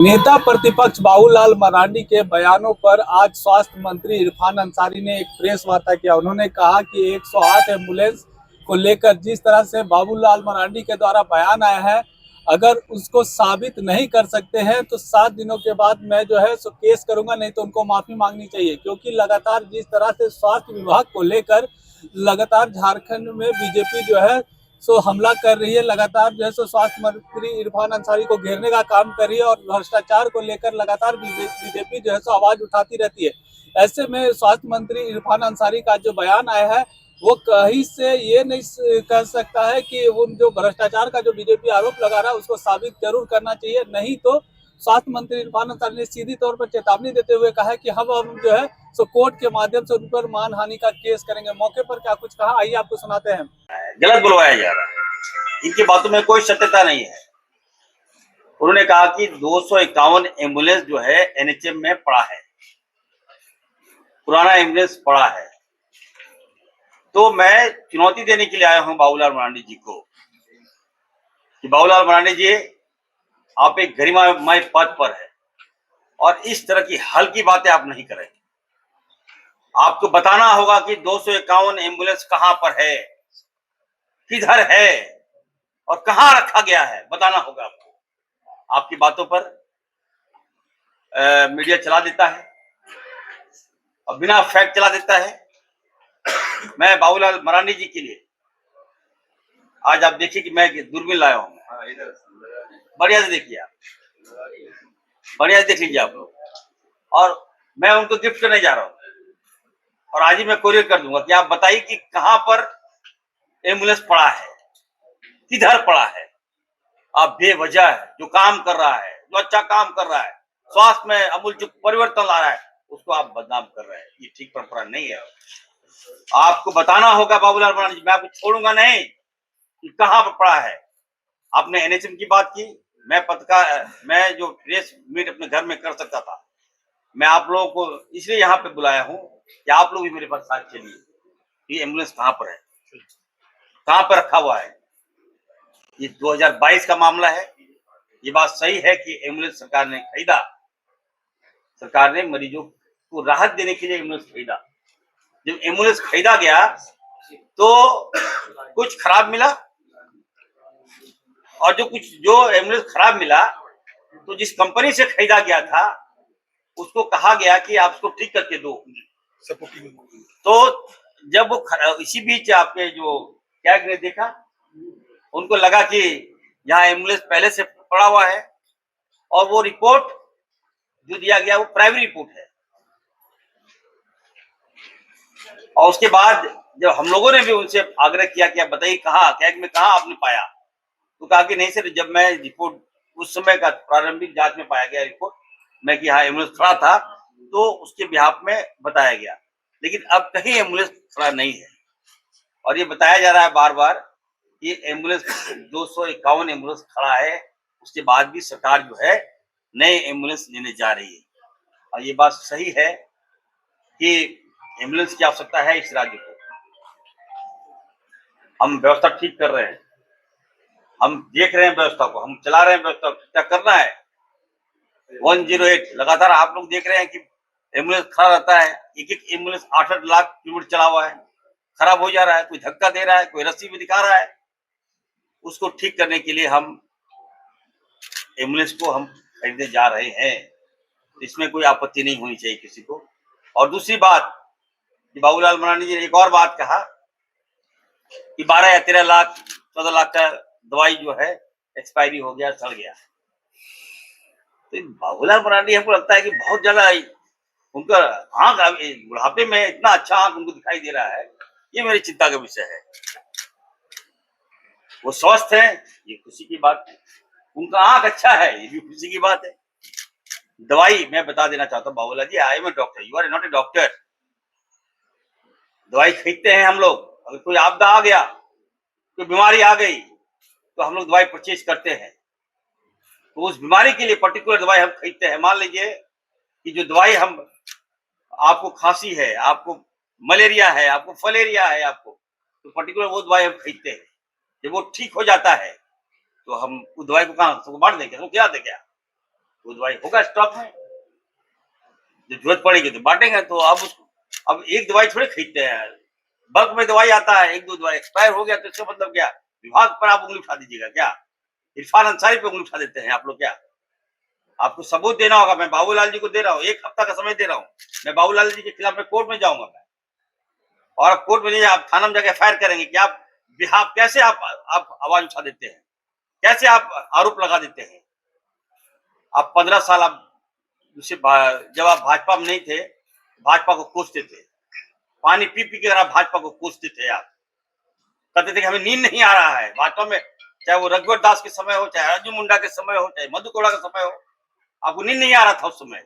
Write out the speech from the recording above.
नेता प्रतिपक्ष बाबूलाल मरांडी के बयानों पर आज स्वास्थ्य मंत्री इरफान अंसारी ने एक प्रेस वार्ता किया। उन्होंने कहा कि 108 एम्बुलेंस को लेकर जिस तरह से बाबूलाल मरांडी के द्वारा बयान आया है, अगर उसको साबित नहीं कर सकते हैं तो 7 दिनों के बाद मैं जो है सो केस करूंगा, नहीं तो उनको माफी मांगनी चाहिए। क्योंकि लगातार जिस तरह से स्वास्थ्य विभाग को लेकर लगातार झारखंड में बीजेपी जो है सो हमला कर रही है, लगातार जो है सो स्वास्थ्य मंत्री इरफान अंसारी को घेरने का काम कर रही है और भ्रष्टाचार को लेकर लगातार बीजेपी जो है सो आवाज उठाती रहती है। ऐसे में स्वास्थ्य मंत्री इरफान अंसारी का जो बयान आया है वो कहीं से ये नहीं कह सकता है कि उन जो भ्रष्टाचार का जो बीजेपी आरोप लगा रहा है उसको साबित जरूर करना चाहिए, नहीं तो स्वास्थ्य मंत्री इरफान अंसारी ने सीधी तौर पर चेतावनी देते हुए कहा है कि हम जो है सो कोर्ट के माध्यम से उन पर मानहानि का केस करेंगे। मौके पर क्या कुछ कहा, आइए आपको सुनाते हैं। गलत बुलवाया जा रहा है, इनकी बातों में कोई सत्यता नहीं है। उन्होंने कहा कि 251 एम्बुलेंस जो है एनएचएम में पड़ा है, पुराना एम्बुलेंस पड़ा है। तो मैं चुनौती देने के लिए आया हूं बाबूलाल मरांडी जी को कि बाबूलाल मरांडी जी, आप एक गरिमामय पद पर है और इस तरह की हल्की बातें आप नहीं करें। आपको बताना होगा कि 251 एम्बुलेंस कहां पर है, किधर है और कहां रखा गया है, बताना होगा आपको। आपकी बातों पर मीडिया चला देता है और बिना फैक्ट चला देता है। मैं बाबूलाल मरांडी जी के लिए आज आप देखिए कि मैं दूरबीन लाया हूं, बढ़िया से देखिए, आप बढ़िया से देख लीजिए आप लोग। और मैं उनको गिफ्ट करने जा रहा हूं और आज ही मैं कोरियर कर दूंगा कि आप बताइए कि कहां पर एम्बुलेंस पड़ा है, किधर पड़ा है। आप बेवजह जो काम कर रहा है, जो अच्छा काम कर रहा है, स्वास्थ्य में अमूल जो परिवर्तन ला रहा है, उसको आप बदनाम कर रहे हैं। ये ठीक परंपरा नहीं है। आपको बताना होगा बाबूलाल मरांडी, मैं आपको छोड़ूंगा नहीं कि कहां पर पड़ा है। आपने एनएचएम की बात की, मैं जो प्रेस मीट अपने घर में कर सकता था, मैं आप लोगों को इसलिए यहाँ पे बुलाया हूँ कि आप लोग भी मेरे पास साथ चलिए। ये एम्बुलेंस कहां पर है, कहां पर रखा हुआ है। ये 2022 का मामला है। ये बात सही है कि एम्बुलेंस सरकार ने खरीदा, सरकार ने मरीजों को राहत देने के लिए एम्बुलेंस खरीदा। जब एम्बुलेंस खरीदा गया तो कुछ खराब मिला, और जो एम्बुलेंस खराब मिला तो जिस कंपनी से खरीदा गया था उसको कहा गया कि आप उसको ठीक करके दो। तो जब वो इसी बीच आपके जो कैग ने देखा, उनको लगा कि यहाँ एम्बुलेंस पहले से पड़ा हुआ है और वो रिपोर्ट जो दिया गया वो प्राइमरी रिपोर्ट है। और उसके बाद जब हम लोगों ने भी उनसे आग्रह किया कि आप बताइए कहाँ कैग में कहाँ आपने पाया, तो कहा कि नहीं सर, जब मैं रिपोर्ट उस समय का प्रारंभिक जांच में पाया गया रिपोर्ट में कि हाँ एम्बुलेंस खड़ा था, तो उसके बिहाफ में बताया गया। लेकिन अब कहीं एम्बुलेंस खड़ा नहीं है और ये बताया जा रहा है बार बार कि एम्बुलेंस 251 एम्बुलेंस खड़ा है। उसके बाद भी सरकार जो है नए एम्बुलेंस लेने जा रही है। और ये बात सही है कि एम्बुलेंस की आवश्यकता है इस राज्य को। हम व्यवस्था ठीक कर रहे हैं, हम देख रहे हैं व्यवस्था को, हम चला रहे हैं व्यवस्था। क्या करना है 108 लगातार आप लोग देख रहे हैं कि एम्बुलेंस खड़ा रहता है। एक एक एम्बुलेंस 8-8 लाख किलोमीटर चला हुआ है, खराब हो जा रहा है। कोई धक्का दे रहा है, कोई रस्सी भी दिखा रहा है। उसको ठीक करने के लिए हम एम्बुलेंस को हम खरीदने जा रहे हैं। इसमें कोई आपत्ति नहीं होनी चाहिए किसी को। और दूसरी बात कि बाबूलाल मरांडी जी ने एक और बात कहा कि 12 या 13 लाख 14 लाख का दवाई जो है एक्सपायरी हो गया, सड़ गया। तो बाबूलाल मरांडी हमको लगता है कि बहुत ज्यादा उनका आंख बुढ़ापे में इतना अच्छा आंख उनको दिखाई दे रहा है, ये मेरी चिंता का विषय है। वो स्वस्थ है, ये खुशी की बात है। उनका आंख अच्छा है, ये भी खुशी की बात है। दवाई मैं बता देना चाहता हूँ Babulal ji, I am a doctor, you are not a doctor. दवाई खरीदते हैं हम लोग। अगर कोई आपदा आ गया, कोई बीमारी आ गई, तो हम लोग दवाई परचेज करते हैं। तो उस बीमारी के लिए पर्टिकुलर दवाई हम खरीदते हैं। मान लीजिए कि जो दवाई हम, आपको खांसी है, आपको मलेरिया है, आपको फलेरिया है, आपको तो पर्टिकुलर वो दवाई हम खरीदते हैं। जब वो ठीक हो जाता है तो हम उस दवाई को कहाँ बांट देंगे, हम क्या देंगे। वो दवाई होगा स्टॉक में, जब जरूरत पड़ेगी तो बांटेंगे। तो अब एक दवाई थोड़ी खरीदते हैं, बल्क में दवाई आता है, एक दो दवाई एक्सपायर हो गया तो इसका मतलब क्या, विभाग पर आप उंगली उठा दीजिएगा क्या? इरफान अंसारी पे उंगली उठा देते हैं आप लोग क्या? आपको सबूत देना होगा। मैं बाबूलाल जी को दे रहा हूँ, 1 हफ्ता का समय दे रहा हूँ। मैं बाबूलाल जी के खिलाफ में कोर्ट में जाऊंगा मैं, और आप कोर्ट में नहीं, आप थाना में जाके फायर करेंगे कि आप बिहार कैसे आप आवाज उठा देते हैं, कैसे आप आरोप लगा देते हैं। आप 15 साल आप जब आप भाजपा में नहीं थे, भाजपा को कोसते थे, पानी पी पी के आप भाजपा को कोसते थे। आप कहते थे कि हमें नींद नहीं आ रहा है भाजपा में, चाहे वो रघुवर दास के समय हो, चाहे अर्जुन मुंडा के समय हो, चाहे मधु कोड़ा का समय हो, आपको नींद नहीं आ रहा था उस समय।